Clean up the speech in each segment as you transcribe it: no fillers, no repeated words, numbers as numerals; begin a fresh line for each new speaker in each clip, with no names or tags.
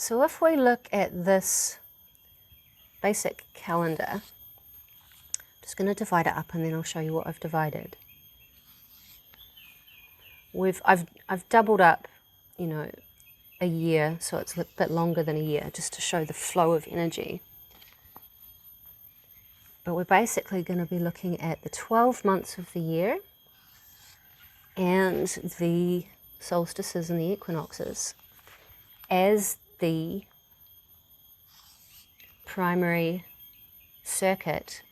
So if we look at this basic calendar, I'm just going to divide it up and then I'll show you what I've divided. I've doubled up, you know, a year, so it's a bit longer than a year, just to show the flow of energy. But we're basically going to be looking at the 12 months of the year and the solstices and the equinoxes as the primary circuit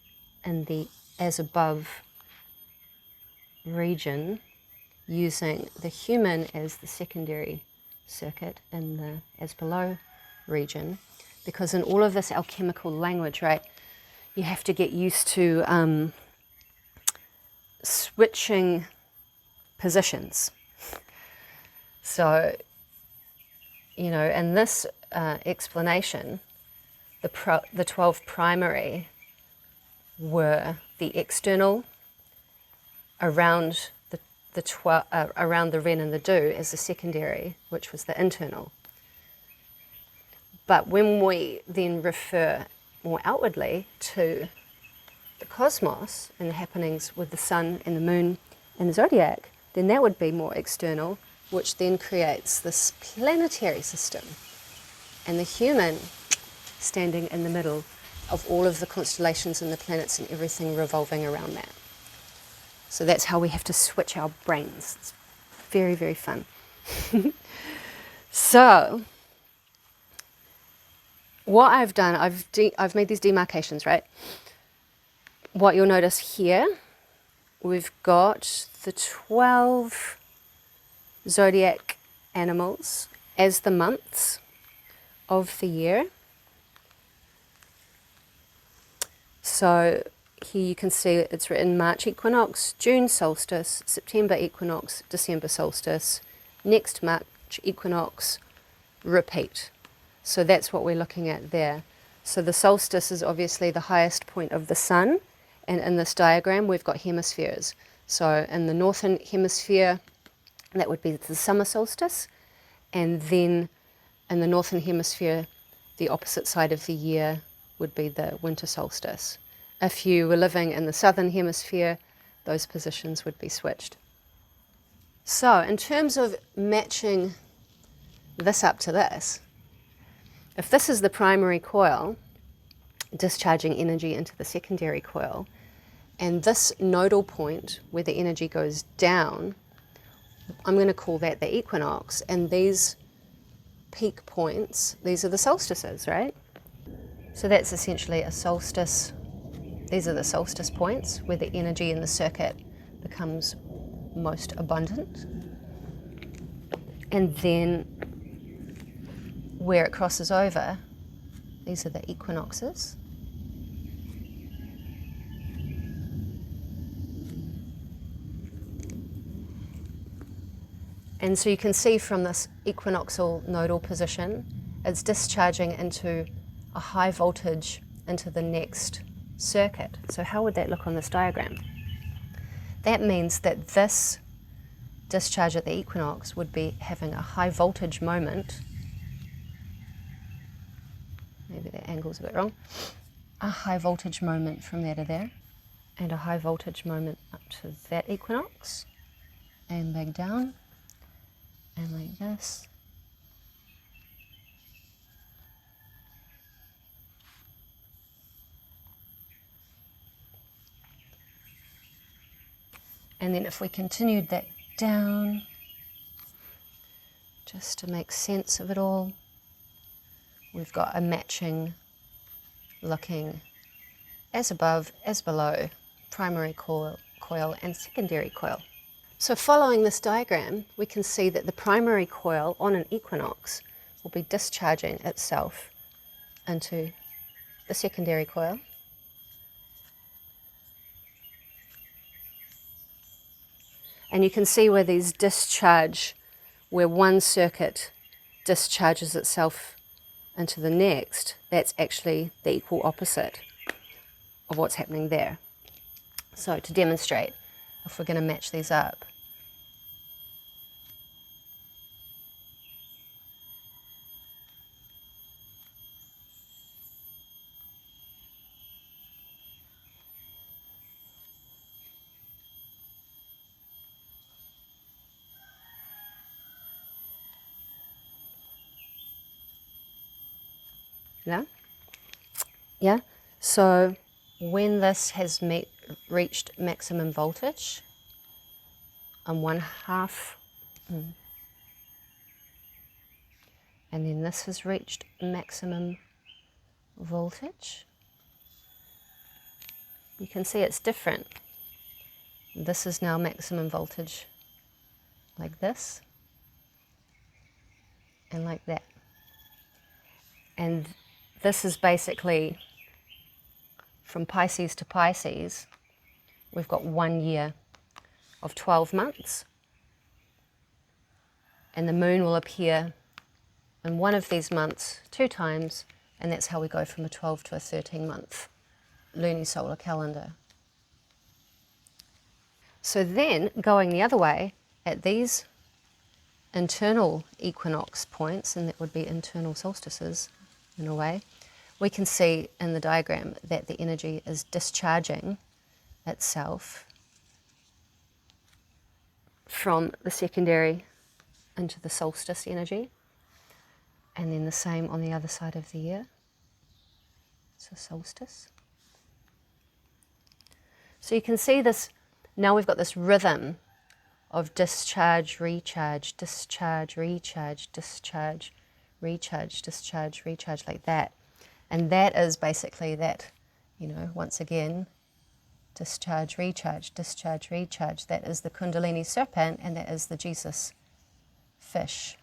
in the as above region, using the human as the secondary circuit in the as below region, because in all of this alchemical language, right, you have to get used to switching positions. So, you know, in this explanation, the 12 primary were the external around around the Ren and the Do as the secondary, which was the internal. But when we then refer more outwardly to the cosmos and the happenings with the sun and the moon and the zodiac, then that would be more external, which then creates this planetary system, and the human standing in the middle of all of the constellations and the planets and everything revolving around that. So that's how we have to switch our brains. It's very, very fun. So what I've done, I've made these demarcations, right? What you'll notice here, we've got the 12 zodiac animals as the months of the year. So here you can see it's written March equinox, June solstice, September equinox, December solstice, next March equinox, repeat. So that's what we're looking at there. So the solstice is obviously the highest point of the sun, and in this diagram we've got hemispheres. So in the northern hemisphere, that would be the summer solstice, and then in the northern hemisphere, the opposite side of the year would be the winter solstice. If you were living in the southern hemisphere, those positions would be switched. So in terms of matching this up to this, if this is the primary coil discharging energy into the secondary coil, and this nodal point where the energy goes down, I'm going to call that the equinox, and these peak points, these are the solstices, right? So that's essentially a solstice. These are the solstice points where the energy in the circuit becomes most abundant. And then where it crosses over, these are the equinoxes. And so you can see from this equinoxal nodal position, it's discharging into a high voltage into the next circuit. So how would that look on this diagram? That means that this discharge at the equinox would be having a high voltage moment. Maybe that angle's a bit wrong. A high voltage moment from there to there, and a high voltage moment up to that equinox, and back down, and like this. And then if we continued that down, just to make sense of it all, we've got a matching looking as above, as below, primary coil and secondary coil. So following this diagram, we can see that the primary coil on an equinox will be discharging itself into the secondary coil. And you can see where these discharge, where one circuit discharges itself into the next, that's actually the equal opposite of what's happening there. So to demonstrate, if we're going to match these up, Yeah? Yeah? So when this has reached maximum voltage, on 1/2, and then this has reached maximum voltage, you can see it's different. This is now maximum voltage, like this, and like that. And this is basically, from Pisces to Pisces, we've got 1 year of 12 months. And the moon will appear in one of these months 2 times, and that's how we go from a 12 to a 13-month lunisolar calendar. So then, going the other way, at these internal equinox points, and that would be internal solstices in a way, we can see in the diagram that the energy is discharging itself from the secondary into the solstice energy, and then the same on the other side of the year, so solstice. So you can see this, now we've got this rhythm of discharge, recharge, discharge, recharge, discharge, recharge, discharge, recharge, like that. And that is basically that, you know, once again, discharge, recharge, discharge, recharge. That is the Kundalini serpent, and that is the Jesus fish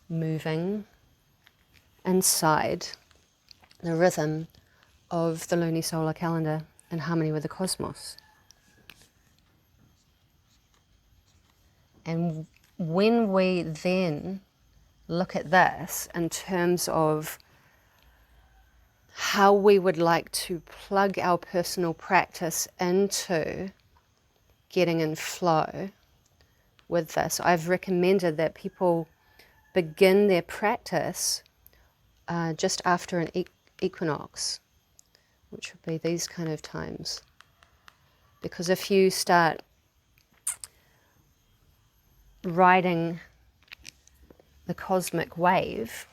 moving inside the rhythm of the lunisolar calendar in harmony with the cosmos. And when we then look at this in terms of how we would like to plug our personal practice into getting in flow with this, I've recommended that people begin their practice just after an equinox, which would be these kind of times. Because if you start riding the cosmic wave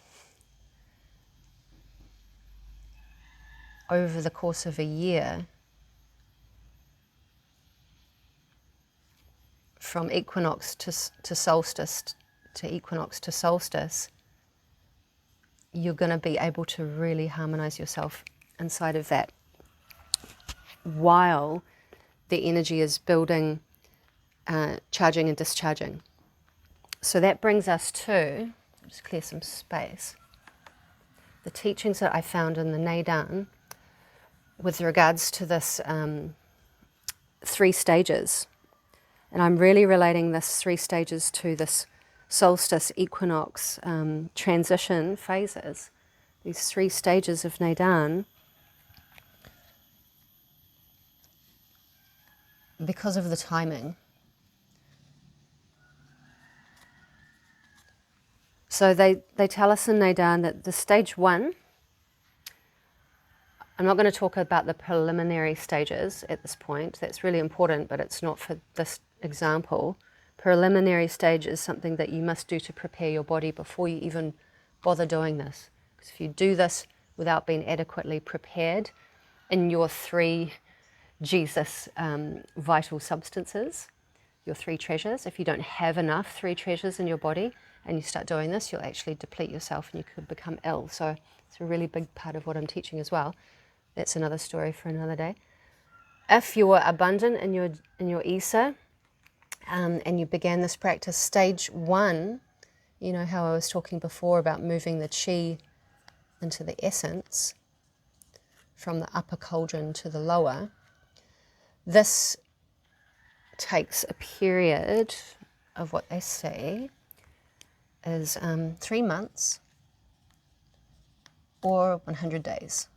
over the course of a year, from equinox to solstice to equinox to solstice, you're going to be able to really harmonize yourself inside of that while the energy is building, charging and discharging. So that brings us to, I'll just clear some space, the teachings that I found in the Neidan with regards to this 3 stages. And I'm really relating this 3 stages to this solstice, equinox, transition phases, these 3 stages of Neidan, because of the timing. So they tell us in Neidan that the stage 1, I'm not going to talk about the preliminary stages at this point, that's really important, but it's not for this example. Preliminary stage is something that you must do to prepare your body before you even bother doing this. Because if you do this without being adequately prepared in your 3 Jesus vital substances, your 3 treasures, if you don't have enough 3 treasures in your body and you start doing this, you'll actually deplete yourself and you could become ill. So it's a really big part of what I'm teaching as well. That's another story for another day. If you're abundant in your Iesa, and you began this practice, stage 1, you know how I was talking before about moving the chi into the essence from the upper cauldron to the lower. This takes a period of what they say is 3 months or 100 days.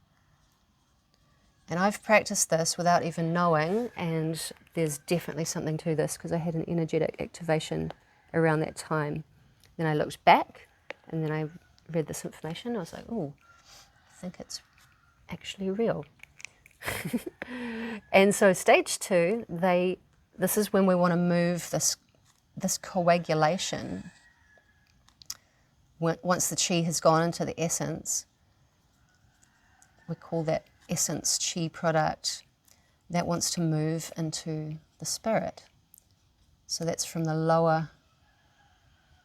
And I've practiced this without even knowing, and there's definitely something to this because I had an energetic activation around that time. Then I looked back and then I read this information. I was like, oh, I think it's actually real. And so stage 2, this is when we want to move this coagulation. Once the chi has gone into the essence, we call that essence chi product that wants to move into the spirit. So that's from the lower,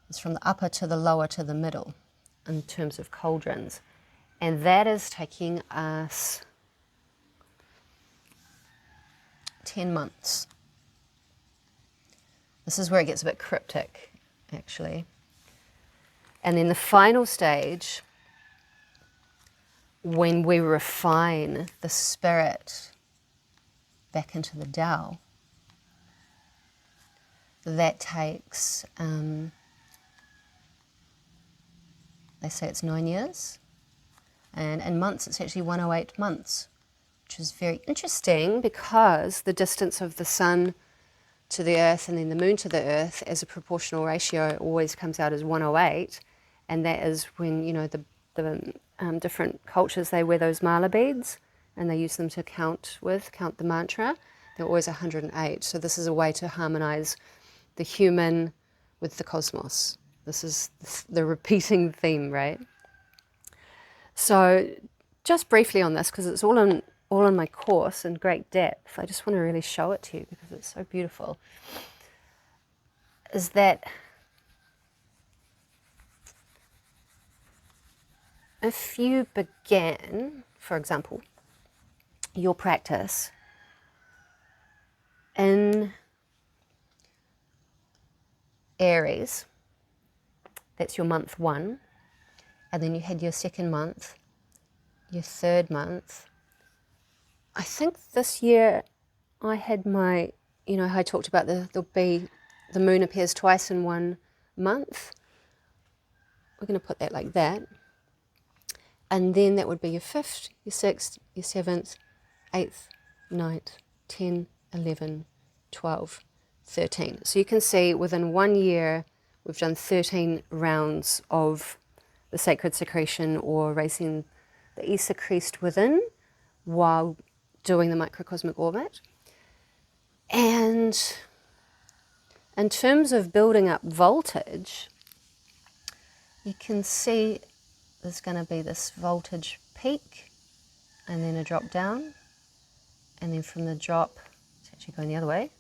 it's from the upper to the lower to the middle in terms of cauldrons. And that is taking us 10 months. This is where it gets a bit cryptic, actually. And then the final stage, when we refine the spirit back into the Tao, that takes, they say it's 9 years, and in months it's actually 108 months, which is very interesting because the distance of the sun to the earth and then the moon to the earth as a proportional ratio always comes out as 108, and that is when, you know, the different cultures, they wear those mala beads and they use them to count the mantra. They're always 108. So this is a way to harmonize the human with the cosmos. This is the repeating theme, right? So just briefly on this, because it's all in my course in great depth, I just want to really show it to you because it's so beautiful, is that if you began, for example, your practice in Aries, that's your month 1, and then you had your 2nd month, your 3rd month. I think this year I had my, you know, I talked about the moon appears twice in 1 month. We're going to put that like that. And then that would be your 5th, your 6th, your 7th, 8th, 9th, 10, 11, 12, 13. So you can see within 1 year, we've done 13 rounds of the Sacred Secretion or Raising Iesa Chriost within while doing the microcosmic orbit. And in terms of building up voltage, you can see there's going to be this voltage peak and then a drop down, and then from the drop, it's actually going the other way,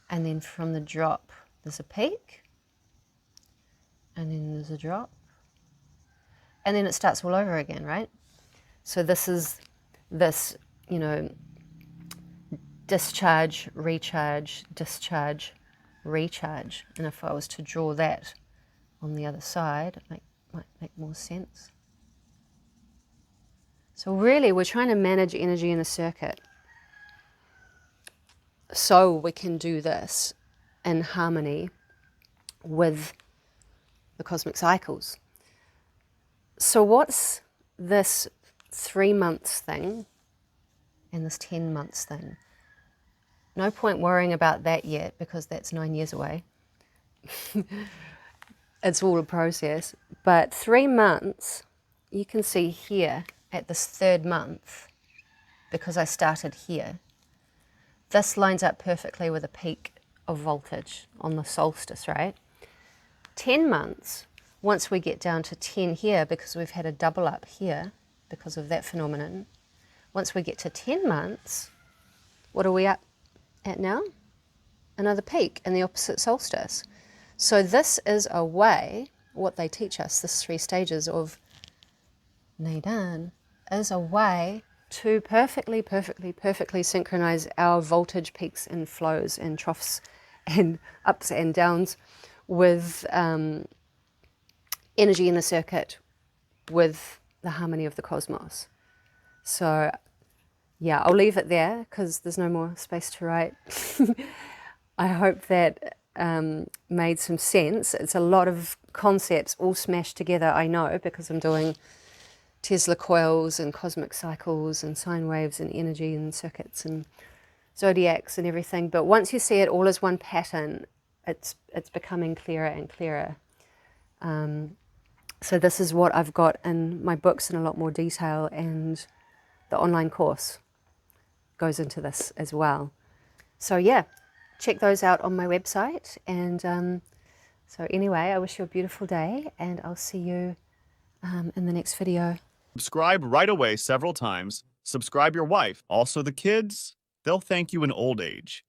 and then from the drop there's a peak, and then there's a drop, and then it starts all over again, right? So this is this, you know, discharge, recharge, discharge, recharge. And if I was to draw that on the other side, it might make more sense. So really we're trying to manage energy in a circuit so we can do this in harmony with the cosmic cycles. So what's this 3 months thing and this 10 months thing? No point worrying about that yet because that's 9 years away. It's all a process. But 3 months, you can see here at this 3rd month, because I started here, this lines up perfectly with a peak of voltage on the solstice, right? 10 months, once we get down to 10 here, because we've had a double up here because of that phenomenon, once we get to 10 months, what are we up at now? Another peak in the opposite solstice. So this is a way, what they teach us, this 3 stages of meridian, is a way to perfectly synchronize our voltage peaks and flows and troughs and ups and downs with energy in the circuit, with the harmony of the cosmos. So yeah, I'll leave it there because there's no more space to write. I hope that made some sense. It's a lot of concepts all smashed together, I know, because I'm doing Tesla coils and cosmic cycles and sine waves and energy and circuits and zodiacs and everything. But once you see it all as one pattern, it's becoming clearer and clearer. So this is what I've got in my books in a lot more detail, and the online course goes into this as well. So yeah, check those out on my website. And so anyway, I wish you a beautiful day, and I'll see you in the next video.
Subscribe right away several times. Subscribe your wife. Also the kids, they'll thank you in old age.